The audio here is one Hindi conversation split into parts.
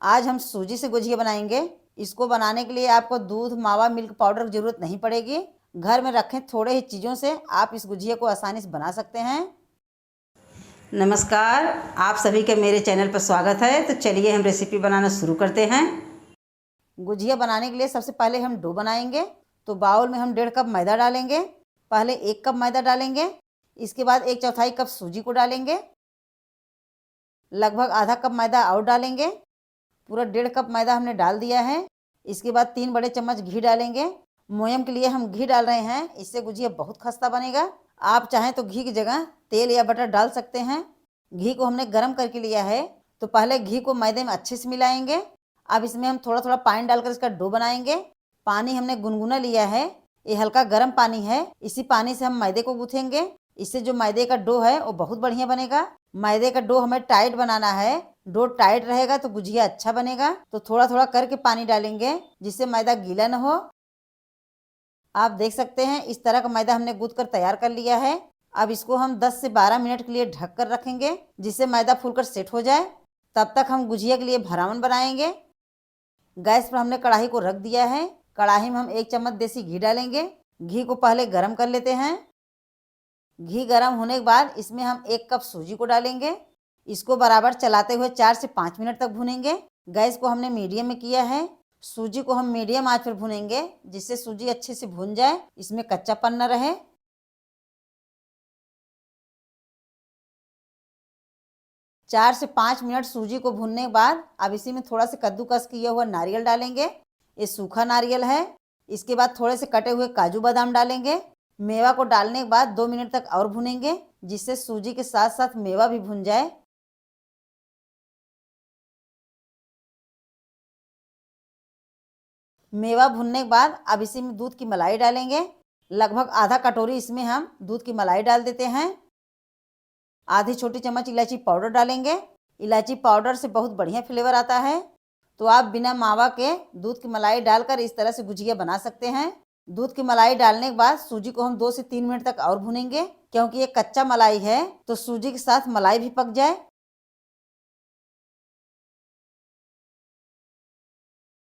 आज हम सूजी से गुजिया बनाएंगे। इसको बनाने के लिए आपको दूध, मावा, मिल्क पाउडर की जरूरत नहीं पड़ेगी। घर में रखें थोड़े ही चीज़ों से आप इस गुजिया को आसानी से बना सकते हैं। नमस्कार, आप सभी का मेरे चैनल पर स्वागत है। तो चलिए हम रेसिपी बनाना शुरू करते हैं। गुजिया बनाने के लिए सबसे पहले हम डो बनाएंगे। तो बाउल में हम 1.5 कप मैदा डालेंगे। पहले 1 कप मैदा डालेंगे, इसके बाद 1/4 कप सूजी को डालेंगे, लगभग आधा कप मैदा और डालेंगे। पूरा 1.5 कप मैदा हमने डाल दिया है। इसके बाद 3 बड़े चम्मच घी डालेंगे। मोयम के लिए हम घी डाल रहे हैं, इससे गुजिया बहुत खस्ता बनेगा। आप चाहें तो घी की जगह तेल या बटर डाल सकते हैं। घी को हमने गर्म करके लिया है। तो पहले घी को मैदे में अच्छे से मिलाएंगे। अब इसमें हम थोड़ा थोड़ा पानी डालकर इसका डो बनाएंगे। पानी हमने गुनगुना लिया है, ये हल्का गर्म पानी है। इसी पानी से हम मैदे को गूँथेंगे। इससे जो मैदे का डो है वो बहुत बढ़िया बनेगा। मैदे का डो हमें टाइट बनाना है। डो टाइट रहेगा तो गुजिया अच्छा बनेगा। तो थोड़ा थोड़ा करके पानी डालेंगे जिससे मैदा गीला न हो। आप देख सकते हैं इस तरह का मैदा हमने गूंथ कर तैयार कर लिया है। अब इसको हम 10 से 12 मिनट के लिए ढक कर रखेंगे जिससे मैदा फूलकर सेट हो जाए। तब तक हम गुजिया के लिए भरावन बनाएंगे। गैस पर हमने कढ़ाई को रख दिया है। कढ़ाई में हम 1 चम्मच देसी घी डालेंगे। घी को पहले गर्म कर लेते हैं। घी गर्म होने के बाद इसमें हम 1 कप सूजी को डालेंगे। इसको बराबर चलाते हुए 4 से 5 मिनट तक भूनेंगे। गैस को हमने मीडियम में किया है। सूजी को हम मीडियम आंच पर भूनेंगे जिससे सूजी अच्छे से भून जाए, इसमें कच्चापन न रहे। 4 से 5 मिनट सूजी को भूनने के बाद अब इसी में थोड़ा सा कद्दूकस किया हुआ नारियल डालेंगे। ये सूखा नारियल है। इसके बाद थोड़े से कटे हुए काजू बादाम डालेंगे। मेवा को डालने के बाद 2 मिनट तक और भूनेंगे जिससे सूजी के साथ साथ मेवा भी भून जाए। मेवा भुनने के बाद अब इसी में दूध की मलाई डालेंगे। लगभग आधा कटोरी इसमें हम दूध की मलाई डाल देते हैं। आधी छोटी चम्मच इलायची पाउडर डालेंगे। इलायची पाउडर से बहुत बढ़िया फ्लेवर आता है। तो आप बिना मावा के दूध की मलाई डालकर इस तरह से गुजिया बना सकते हैं। दूध की मलाई डालने के बाद सूजी को हम 2 से 3 मिनट तक और भूनेंगे क्योंकि ये कच्चा मलाई है तो सूजी के साथ मलाई भी पक जाए।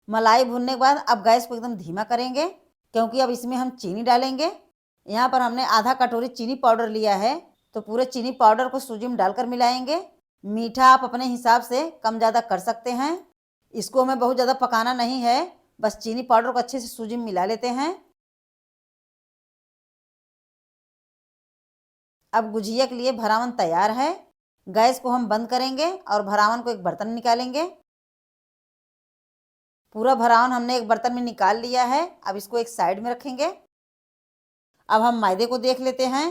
मलाई भूनने के बाद अब गैस को एकदम धीमा करेंगे क्योंकि अब इसमें हम चीनी डालेंगे। यहाँ पर हमने आधा कटोरी चीनी पाउडर लिया है। तो पूरे चीनी पाउडर को सूजी में डालकर मिलाएंगे। मीठा आप अपने हिसाब से कम ज़्यादा कर सकते हैं। इसको हमें बहुत ज़्यादा पकाना नहीं है, बस चीनी पाउडर को अच्छे से सूजी में मिला लेते हैं। अब गुजिया के लिए भरावन तैयार है। गैस को हम बंद करेंगे और भरावन को एक बर्तन निकालेंगे। पूरा भरावन हमने एक बर्तन में निकाल लिया है। अब इसको एक साइड में रखेंगे। अब हम मैदे को देख लेते हैं।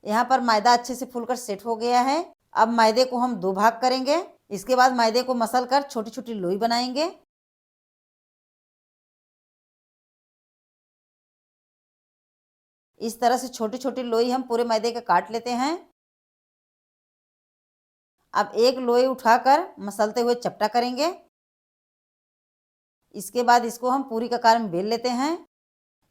यहाँ पर मैदा अच्छे से फूलकर सेट हो गया है। अब मैदे को हम 2 भाग करेंगे। इसके बाद मैदे को मसल कर छोटी छोटी लोई बनाएंगे। इस तरह से छोटी छोटी लोई हम पूरे मैदे का काट लेते हैं। अब एक लोई उठाकर मसलते हुए चपटा करेंगे। इसके बाद इसको हम पूरी के आकार में बेल लेते हैं।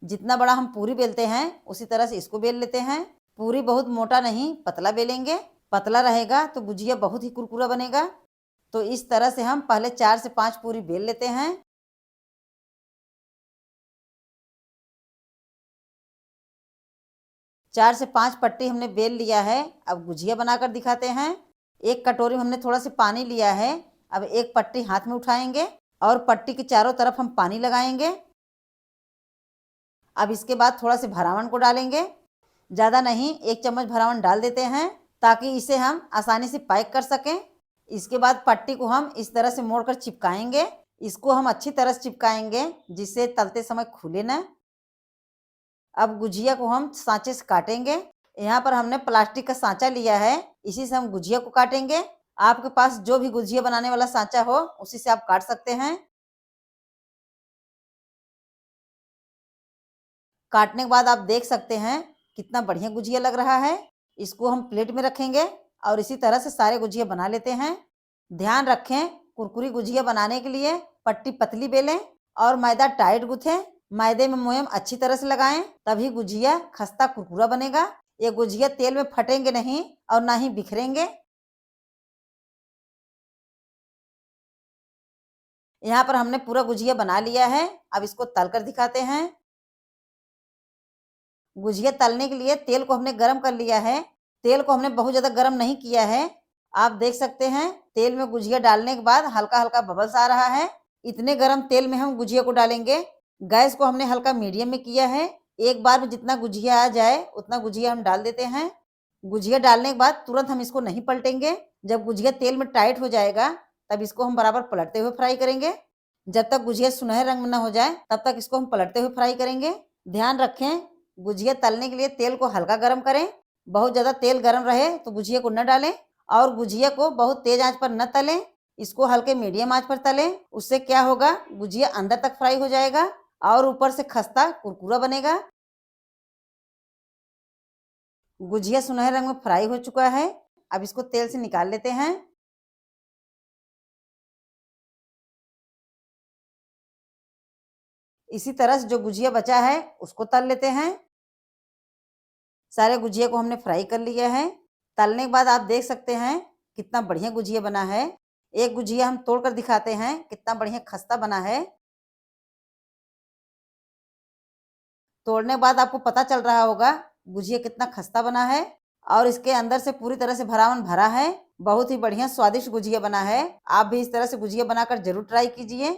जितना बड़ा हम पूरी बेलते हैं उसी तरह से इसको बेल लेते हैं। पूरी बहुत मोटा नहीं, पतला बेलेंगे। पतला रहेगा तो गुजिया बहुत ही कुरकुरा बनेगा। तो इस तरह से हम पहले 4 से 5 पूरी बेल लेते हैं। चार से 5 पट्टी हमने बेल लिया है। अब गुजिया बनाकर दिखाते हैं। एक कटोरी में हमने थोड़ा सा पानी लिया है। अब एक पट्टी हाथ में उठाएंगे और पट्टी के चारों तरफ हम पानी लगाएंगे। अब इसके बाद थोड़ा से भरावन को डालेंगे। ज़्यादा नहीं, 1 चम्मच भरावन डाल देते हैं ताकि इसे हम आसानी से पैक कर सकें। इसके बाद पट्टी को हम इस तरह से मोड़कर चिपकाएंगे। इसको हम अच्छी तरह से चिपकाएंगे जिससे तलते समय खुले ना। अब गुजिया को हम सांचे से काटेंगे। यहाँ पर हमने प्लास्टिक का सांचा लिया है, इसी से हम गुजिया को काटेंगे। आपके पास जो भी गुजिया बनाने वाला सांचा हो उसी से आप काट सकते हैं। काटने के बाद आप देख सकते हैं कितना बढ़िया गुजिया लग रहा है। इसको हम प्लेट में रखेंगे और इसी तरह से सारे गुजिया बना लेते हैं। ध्यान रखें, कुरकुरी गुजिया बनाने के लिए पट्टी पतली बेलें और मैदा टाइट गूंथें। मैदे में मोयम अच्छी तरह से लगाएं, तभी गुजिया खस्ता कुरकुरा बनेगा। ये गुजिया तेल में फटेंगे नहीं और ना ही बिखरेंगे। यहाँ पर हमने पूरा गुजिया बना लिया है। अब इसको तल कर दिखाते हैं। गुजिया तलने के लिए तेल को हमने गरम कर लिया है। तेल को हमने बहुत ज़्यादा गरम नहीं किया है। आप देख सकते हैं तेल में गुजिया डालने के बाद हल्का-हल्का बबल्स आ रहा है। इतने गरम तेल में हम गुजिया को डालेंगे। गैस को हमने हल्का मीडियम में किया है। एक बार में जितना गुजिया आ जाए उतना गुजिया हम डाल देते हैं। गुजिया डालने के बाद तुरंत हम इसको नहीं पलटेंगे। जब गुजिया तेल में टाइट हो जाएगा तब इसको हम बराबर पलटते हुए फ्राई करेंगे। जब तक गुजिया सुनहरे रंग में न हो जाए तब तक इसको हम पलटते हुए फ्राई करेंगे। ध्यान रखें गुजिया तलने के लिए तेल को हल्का गरम करें। बहुत ज़्यादा तेल गरम रहे तो गुजिया को न डालें और गुजिया को बहुत तेज आंच पर न तलें। इसको हल्के मीडियम आंच पर तलें। उससे क्या होगा गुजिया अंदर तक फ्राई हो जाएगा और ऊपर से खस्ता कुरकुरा बनेगा। गुजिया सुनहरे रंग में फ्राई हो चुका है। अब इसको तेल से निकाल लेते हैं। इसी तरह से जो गुजिया बचा है उसको तल लेते हैं। सारे गुजिया को हमने फ्राई कर लिया है। तलने के बाद आप देख सकते हैं कितना बढ़िया गुजिया बना है। एक गुजिया हम तोड़ कर दिखाते हैं कितना बढ़िया खस्ता बना है। तोड़ने के बाद आपको पता चल रहा होगा गुजिया कितना खस्ता बना है और इसके अंदर से पूरी तरह से भरावन भरा है। बहुत ही बढ़िया स्वादिष्ट गुजिया बना है। आप भी इस तरह से गुजिया बनाकर जरूर ट्राई कीजिए।